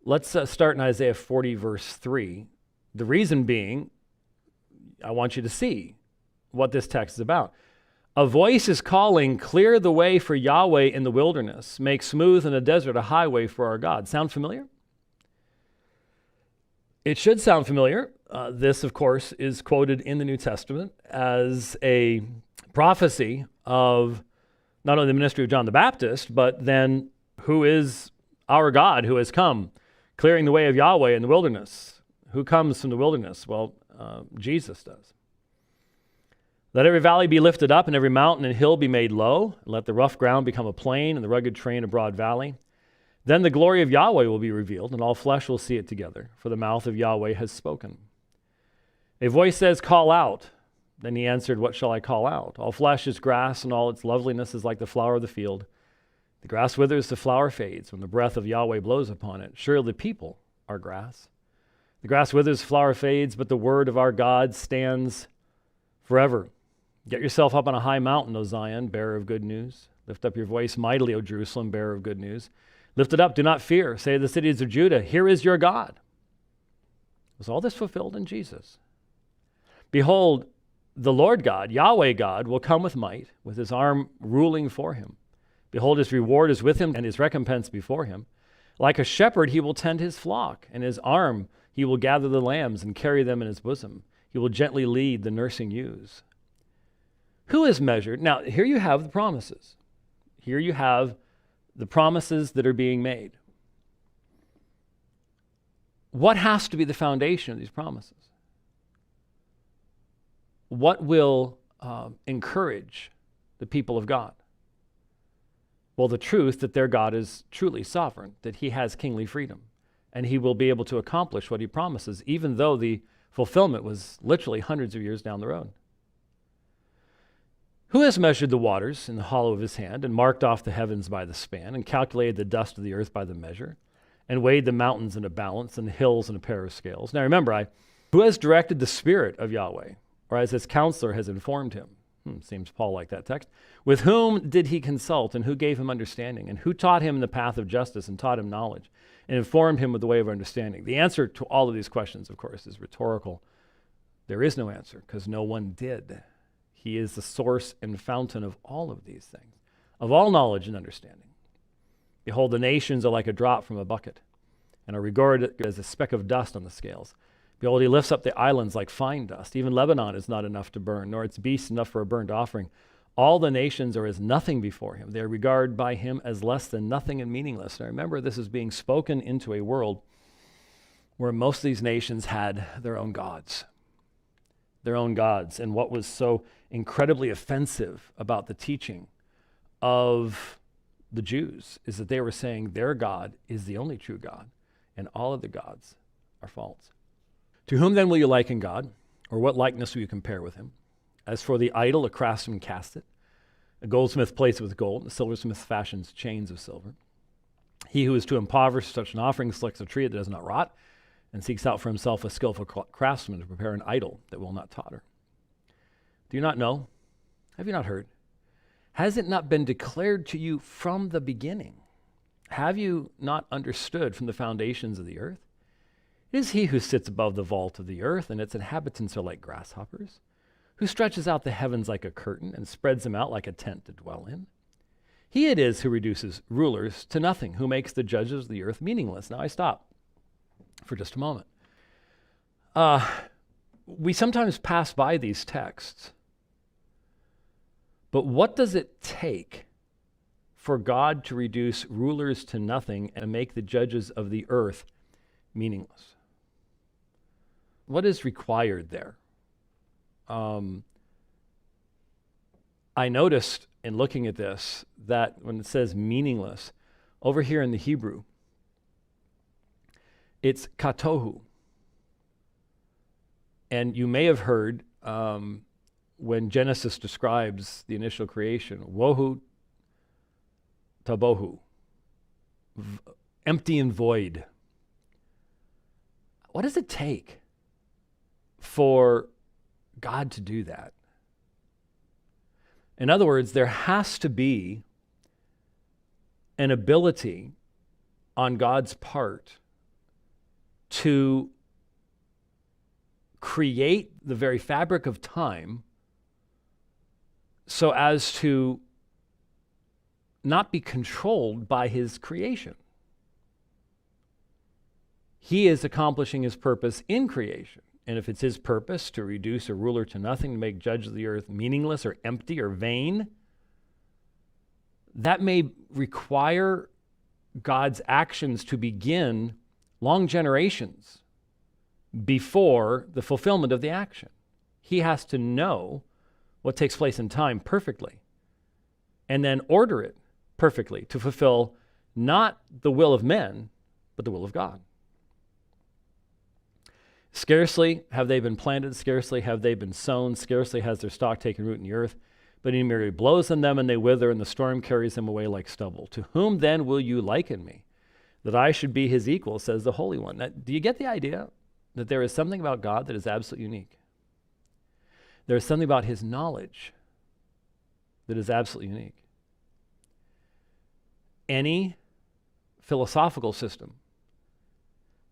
Let's start in Isaiah 40, verse 3. The reason being, I want you to see what this text is about. A voice is calling, clear the way for Yahweh in the wilderness. Make smooth in the desert a highway for our God. Sound familiar? It should sound familiar. This, of course, is quoted in the New Testament as a prophecy of not only the ministry of John the Baptist, but then who is our God who has come, clearing the way of Yahweh in the wilderness. Who comes from the wilderness? Well, Jesus does. Let every valley be lifted up and every mountain and hill be made low. Let the rough ground become a plain and the rugged terrain a broad valley. Then the glory of Yahweh will be revealed and all flesh will see it together, for the mouth of Yahweh has spoken. A voice says, call out. Then he answered, what shall I call out? All flesh is grass and all its loveliness is like the flower of the field. The grass withers, the flower fades when the breath of Yahweh blows upon it. Surely the people are grass. The grass withers, the flower fades, but the word of our God stands forever. Get yourself up on a high mountain, O Zion, bearer of good news. Lift up your voice mightily, O Jerusalem, bearer of good news. Lift it up, do not fear. Say to the cities of Judah, here is your God. Was all this fulfilled in Jesus? Behold, the Lord God, Yahweh God, will come with might, with his arm ruling for him. Behold, his reward is with him and his recompense before him. Like a shepherd, he will tend his flock. In his arm, he will gather the lambs and carry them in his bosom. He will gently lead the nursing ewes. Who is measured? Now, here you have the promises. Here you have the promises that are being made. What has to be the foundation of these promises? What will encourage the people of God? Well, the truth that their God is truly sovereign, that he has kingly freedom, and he will be able to accomplish what he promises, even though the fulfillment was literally hundreds of years down the road. Who has measured the waters in the hollow of his hand, and marked off the heavens by the span, and calculated the dust of the earth by the measure, and weighed the mountains in a balance, and the hills in a pair of scales? Now remember, who has directed the Spirit of Yahweh, or as his counselor has informed him? Seems Paul like that text. With whom did he consult, and who gave him understanding? And who taught him the path of justice, and taught him knowledge, and informed him with the way of understanding? The answer to all of these questions, of course, is rhetorical. There is no answer, because no one did. He is the source and fountain of all of these things, of all knowledge and understanding. Behold, the nations are like a drop from a bucket, and are regarded as a speck of dust on the scales. Behold, he lifts up the islands like fine dust. Even Lebanon is not enough to burn, nor its beasts enough for a burnt offering. All the nations are as nothing before him. They are regarded by him as less than nothing and meaningless. Now remember, this is being spoken into a world where most of these nations had their own gods. Their own gods. And what was so incredibly offensive about the teaching of the Jews is that they were saying their God is the only true God, and all of the gods are false. To whom then will you liken God, or what likeness will you compare with him? As for the idol, a craftsman cast it. A goldsmith plates it with gold, and a silversmith fashions chains of silver. He who is to impoverish such an offering selects a tree that does not rot, and seeks out for himself a skillful craftsman to prepare an idol that will not totter. Do you not know? Have you not heard? Has it not been declared to you from the beginning? Have you not understood from the foundations of the earth? It is he who sits above the vault of the earth, and its inhabitants are like grasshoppers, who stretches out the heavens like a curtain and spreads them out like a tent to dwell in. He it is who reduces rulers to nothing, who makes the judges of the earth meaningless. Now I stop for just a moment. We sometimes pass by these texts, but what does it take for God to reduce rulers to nothing and make the judges of the earth meaningless? What is required there? I noticed in looking at this that when it says meaningless, over here in the Hebrew, it's katohu. And you may have heard when Genesis describes the initial creation, wohu tabohu, empty and void. What does it take for God to do that? In other words, there has to be an ability on God's part to create the very fabric of time so as to not be controlled by his creation. He is accomplishing his purpose in creation. And if it's his purpose to reduce a ruler to nothing, to make judge of the earth meaningless or empty or vain, that may require God's actions to begin long generations before the fulfillment of the action. He has to know what takes place in time perfectly and then order it perfectly to fulfill not the will of men, but the will of God. Scarcely have they been planted, scarcely have they been sown, scarcely has their stalk taken root in the earth, but he merely blows on them and they wither, and the storm carries them away like stubble. To whom then will you liken me, that I should be his equal, says the Holy One? Now, do you get the idea that there is something about God that is absolutely unique? There is something about his knowledge that is absolutely unique. Any philosophical system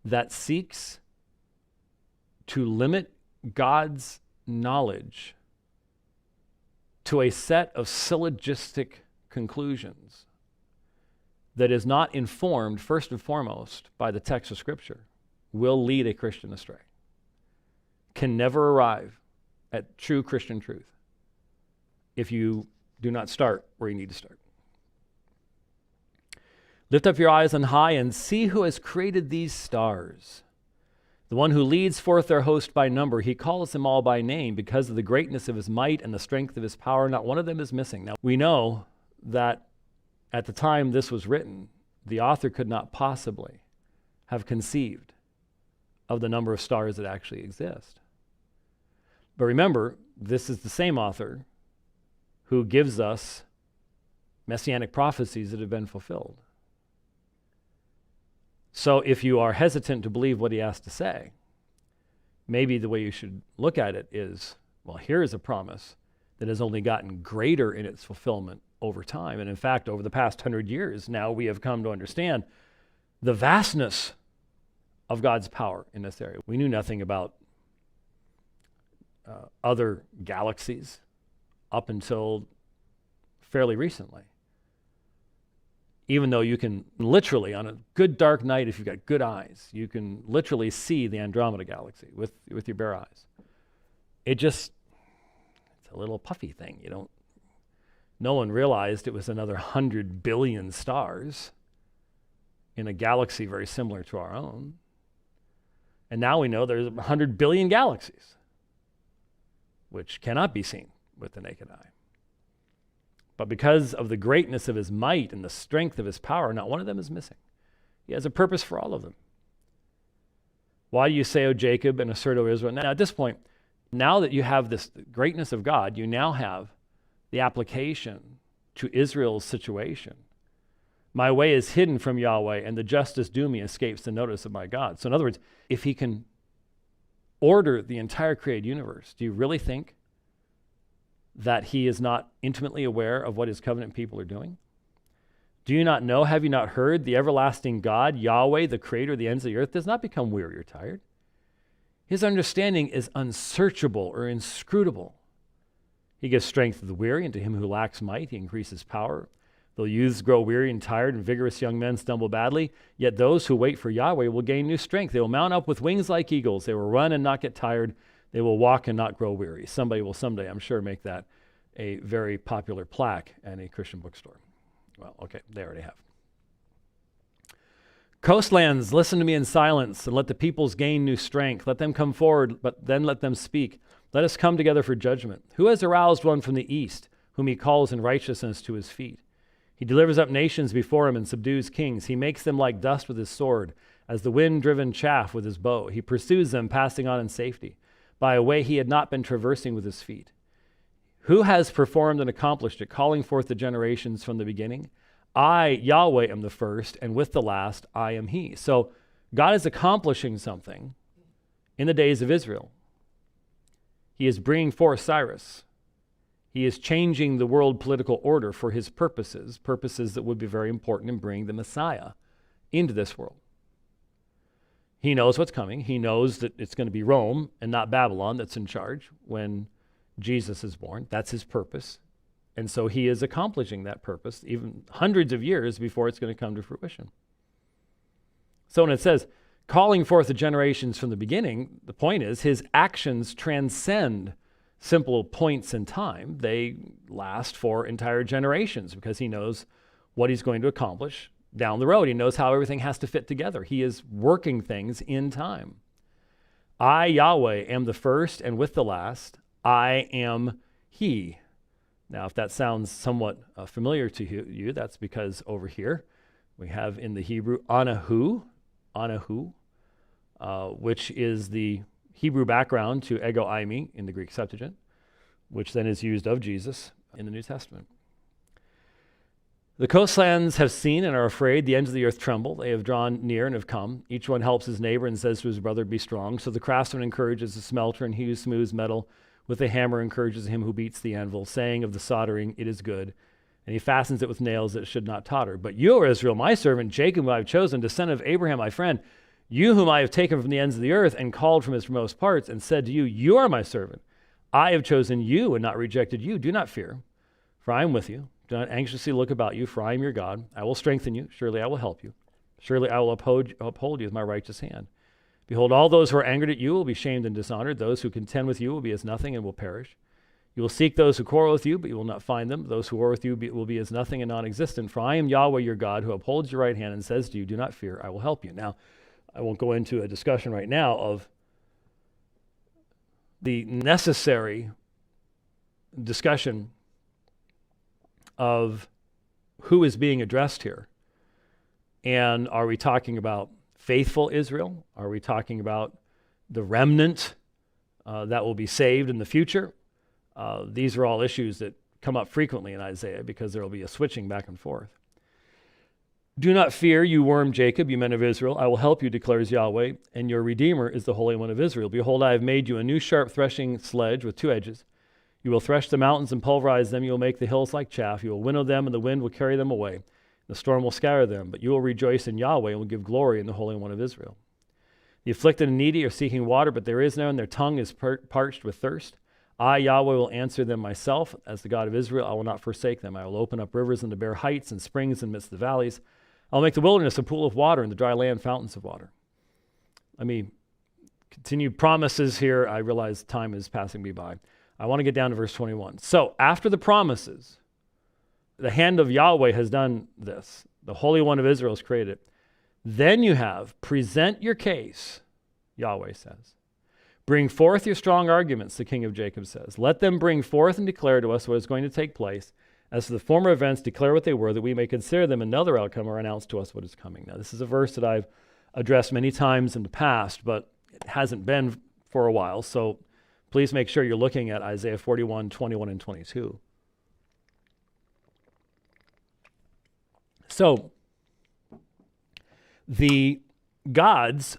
that seeks to limit God's knowledge to a set of syllogistic conclusions that is not informed, first and foremost, by the text of Scripture will lead a Christian astray, can never arrive at true Christian truth if you do not start where you need to start. Lift up your eyes on high and see who has created these stars. The one who leads forth their host by number, he calls them all by name because of the greatness of his might and the strength of his power. Not one of them is missing. Now, we know that at the time this was written, the author could not possibly have conceived of the number of stars that actually exist. But remember, this is the same author who gives us messianic prophecies that have been fulfilled. So if you are hesitant to believe what he has to say, maybe the way you should look at it is, well, here is a promise that has only gotten greater in its fulfillment over time. And in fact, over the past 100 years, now we have come to understand the vastness of God's power in this area. We knew nothing about other galaxies up until fairly recently. Even though you can literally, on a good dark night, if you've got good eyes, you can literally see the Andromeda galaxy with your bare eyes. It's a little puffy thing. No one realized it was another 100 billion stars in a galaxy very similar to our own. And now we know there's 100 billion galaxies, which cannot be seen with the naked eye. But because of the greatness of his might and the strength of his power, not one of them is missing. He has a purpose for all of them. Why do you say, O Jacob, and assert, O Israel? Now, at this point, now that you have this greatness of God, you now have the application to Israel's situation. My way is hidden from Yahweh, and the justice due me escapes the notice of my God. So in other words, if he can order the entire created universe, do you really think that he is not intimately aware of what his covenant people are doing? Do you not know, have you not heard, the everlasting God, Yahweh, the creator of the ends of the earth, does not become weary or tired. His understanding is unsearchable or inscrutable. He gives strength to the weary, and to him who lacks might, he increases power. Though youths grow weary and tired, and vigorous young men stumble badly, yet those who wait for Yahweh will gain new strength. They will mount up with wings like eagles. They will run and not get tired. They will walk and not grow weary. Somebody will someday, I'm sure, make that a very popular plaque in a Christian bookstore. Well, okay, they already have. Coastlands, listen to me in silence, and let the peoples gain new strength. Let them come forward, but then let them speak. Let us come together for judgment. Who has aroused one from the east, whom he calls in righteousness to his feet? He delivers up nations before him and subdues kings. He makes them like dust with his sword, as the wind-driven chaff with his bow. He pursues them, passing on in safety, by a way he had not been traversing with his feet. Who has performed and accomplished it, calling forth the generations from the beginning? I, Yahweh, am the first, and with the last I am he. So God is accomplishing something in the days of Israel. He is bringing forth Cyrus. He is changing the world political order for his purposes that would be very important in bringing the Messiah into this world. He knows what's coming. He knows that it's going to be Rome and not Babylon that's in charge when Jesus is born. That's his purpose. And so he is accomplishing that purpose even hundreds of years before it's going to come to fruition. So when it says, calling forth the generations from the beginning, the point is his actions transcend simple points in time. They last for entire generations because he knows what he's going to accomplish down the road. He knows how everything has to fit together. He is working things in time. I, Yahweh, am the first and with the last. I am he. Now, if that sounds somewhat familiar to you, that's because over here we have in the Hebrew Anahu, which is the Hebrew background to ego eimi in the Greek Septuagint, which then is used of Jesus in the New Testament. The coastlands have seen and are afraid. The ends of the earth tremble. They have drawn near and have come. Each one helps his neighbor and says to his brother, be strong. So the craftsman encourages the smelter, and he who smooths metal with a hammer encourages him who beats the anvil, saying of the soldering, it is good. And he fastens it with nails that it should not totter. But you, O Israel, my servant, Jacob, whom I have chosen, descendant of Abraham, my friend, you whom I have taken from the ends of the earth and called from its remote parts, and said to you, you are my servant. I have chosen you and not rejected you. Do not fear, for I am with you. Do not anxiously look about you, for I am your God. I will strengthen you. Surely I will help you. Surely I will uphold you with my righteous hand. Behold, all those who are angered at you will be shamed and dishonored. Those who contend with you will be as nothing and will perish. You will seek those who quarrel with you, but you will not find them. Those who war with you will be as nothing and non-existent. For I am Yahweh your God, who upholds your right hand and says to you, do not fear, I will help you. Now, I won't go into a discussion right now of the necessary discussion of who is being addressed here. And are we talking about faithful Israel? Are we talking about the remnant that will be saved in the future? These are all issues that come up frequently in Isaiah because there will be a switching back and forth. Do not fear, you worm Jacob, you men of Israel. I will help you, declares Yahweh, and your Redeemer is the Holy One of Israel. Behold, I have made you a new sharp threshing sledge with two edges. You will thresh the mountains and pulverize them. You will make the hills like chaff. You will winnow them, and the wind will carry them away. The storm will scatter them, but you will rejoice in Yahweh and will give glory in the Holy One of Israel. The afflicted and needy are seeking water, but there is none, and their tongue is parched with thirst. I, Yahweh, will answer them myself. As the God of Israel, I will not forsake them. I will open up rivers in the bare heights and springs amidst the valleys. I will make the wilderness a pool of water and the dry land fountains of water. Let me continue promises here. I realize time is passing me by. I want to get down to verse 21. So after the promises, the hand of Yahweh has done this. The Holy One of Israel has created it. Then you have, present your case, Yahweh says. Bring forth your strong arguments, the King of Jacob says. Let them bring forth and declare to us what is going to take place. As to the former events, declare what they were, that we may consider them another outcome or announce to us what is coming. Now, this is a verse that I've addressed many times in the past, but it hasn't been for a while. So please make sure you're looking at Isaiah 41, 21, and 22. So, the gods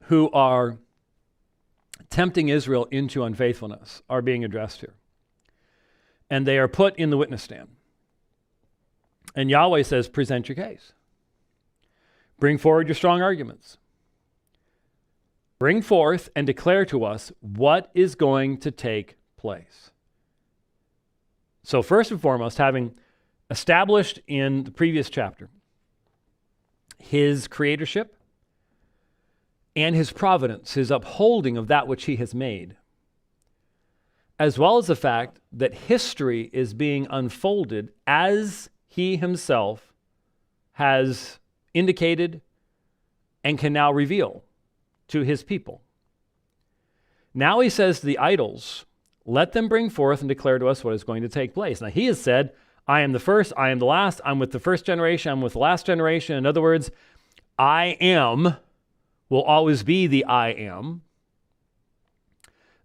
who are tempting Israel into unfaithfulness are being addressed here. And they are put in the witness stand. And Yahweh says, present your case. Bring forward your strong arguments. Bring forth and declare to us what is going to take place. So first and foremost, having established in the previous chapter his creatorship and his providence, his upholding of that which he has made, as well as the fact that history is being unfolded as he himself has indicated and can now reveal to his people. Now he says to the idols, let them bring forth and declare to us what is going to take place. Now he has said, I am the first, I am the last, I'm with the first generation, I'm with the last generation. In other words, I am will always be the I am.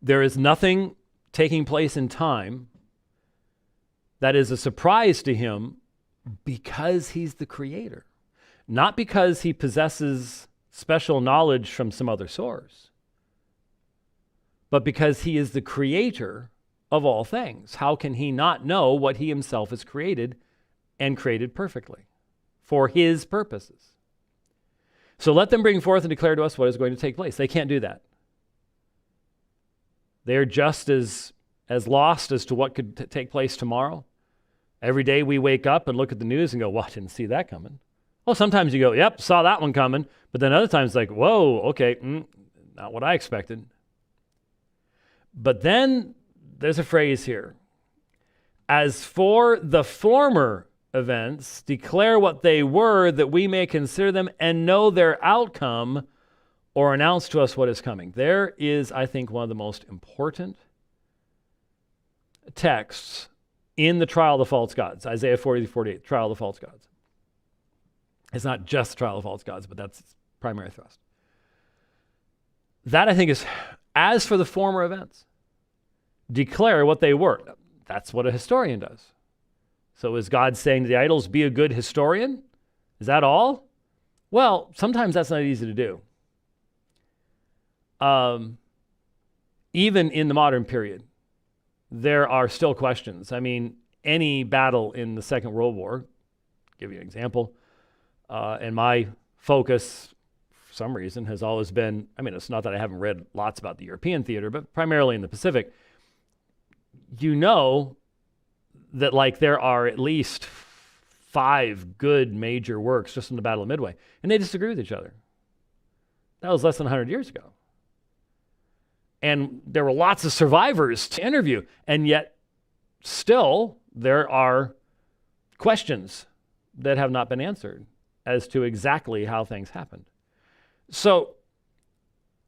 There is nothing taking place in time that is a surprise to him because he's the creator, not because he possesses special knowledge from some other source, but because he is the creator of all things. How can he not know what he himself has created and created perfectly for his purposes? So let them bring forth and declare to us what is going to take place. They can't do that. They're just as lost as to what could take place tomorrow. Every day we wake up and look at the news and go, well, I didn't see that coming. Well, sometimes you go, yep, saw that one coming. But then other times like, whoa, okay, not what I expected. But then there's a phrase here. As for the former events, declare what they were, that we may consider them and know their outcome, or announce to us what is coming. There is, I think, one of the most important texts in the trial of the false gods, Isaiah 40-48, trial of the false gods. It's not just the trial of false gods, but that's its primary thrust. That, I think, is, as for the former events, declare what they were. That's what a historian does. So is God saying to the idols, be a good historian? Is that all? Well, sometimes that's not easy to do. Even in the modern period, there are still questions. I mean, any battle in the Second World War, I'll give you an example, and my focus, for some reason, has always been, I mean, it's not that I haven't read lots about the European theater, but primarily in the Pacific. You know that like there are at least 5 good major works just in the Battle of Midway, and they disagree with each other. That was less than 100 years ago. And there were lots of survivors to interview, and yet still there are questions that have not been answered as to exactly how things happened. So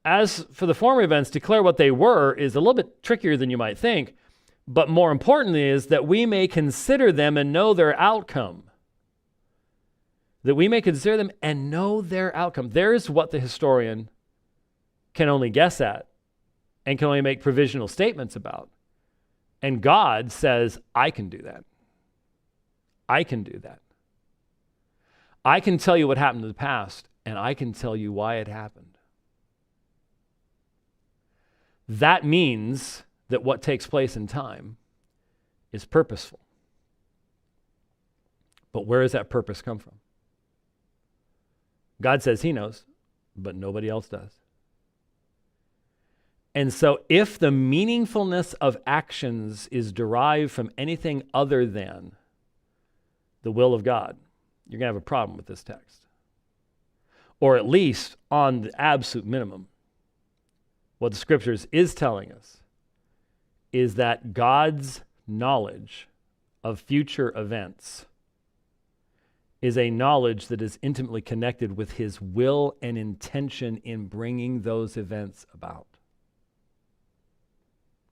as for the former events, declare what they were is a little bit trickier than you might think, but more importantly is that we may consider them and know their outcome. That we may consider them and know their outcome. There's what the historian can only guess at and can only make provisional statements about. And God says, I can do that. I can do that. I can tell you what happened in the past, and I can tell you why it happened. That means that what takes place in time is purposeful. But where does that purpose come from? God says he knows, but nobody else does. And so if the meaningfulness of actions is derived from anything other than the will of God, you're going to have a problem with this text. Or at least on the absolute minimum, what the scriptures is telling us is that God's knowledge of future events is a knowledge that is intimately connected with his will and intention in bringing those events about.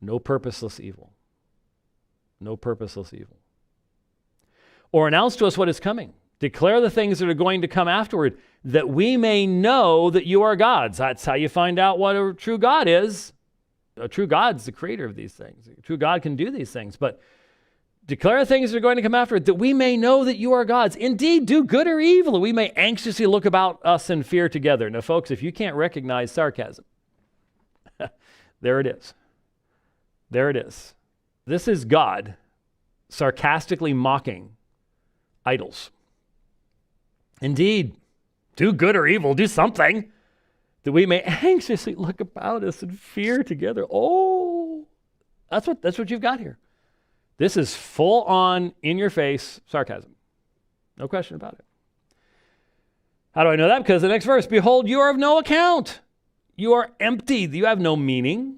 No purposeless evil. No purposeless evil. Or announce to us what is coming. Declare the things that are going to come afterward, that we may know that you are gods. That's how you find out what a true God is. A true God's the creator of these things. A true God can do these things. But declare the things that are going to come afterward, that we may know that you are gods. Indeed, do good or evil, and we may anxiously look about us in fear together. Now, folks, if you can't recognize sarcasm, there it is. There it is. This is God sarcastically mocking idols. Indeed, do good or evil, do something, that we may anxiously look about us in fear together. Oh, that's what you've got here. This is full on, in your face sarcasm. No question about it. How do I know that? Because the next verse, behold, you are of no account. You are empty. You have no meaning.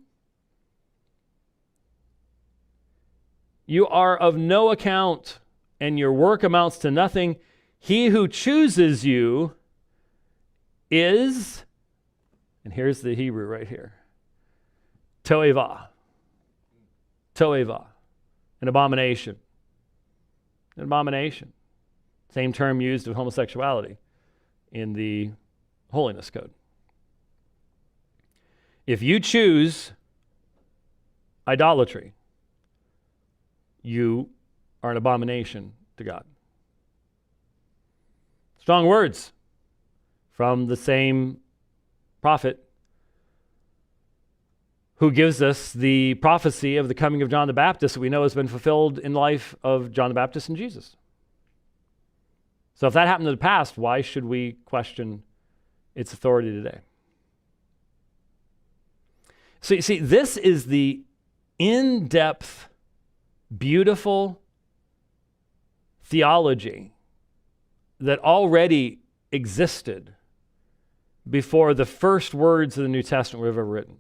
You are of no account, and your work amounts to nothing. He who chooses you is, and here's the Hebrew right here, toeva. Toeva. An abomination. An abomination. Same term used of homosexuality in the Holiness Code. If you choose idolatry, you are an abomination to God. Strong words from the same prophet who gives us the prophecy of the coming of John the Baptist that we know has been fulfilled in the life of John the Baptist and Jesus. So if that happened in the past, why should we question its authority today. So you see, this is the in-depth, beautiful theology that already existed before the first words of the New Testament were ever written.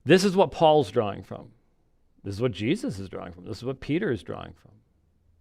This is what Paul's drawing from. This is what Jesus is drawing from. This is what Peter is drawing from.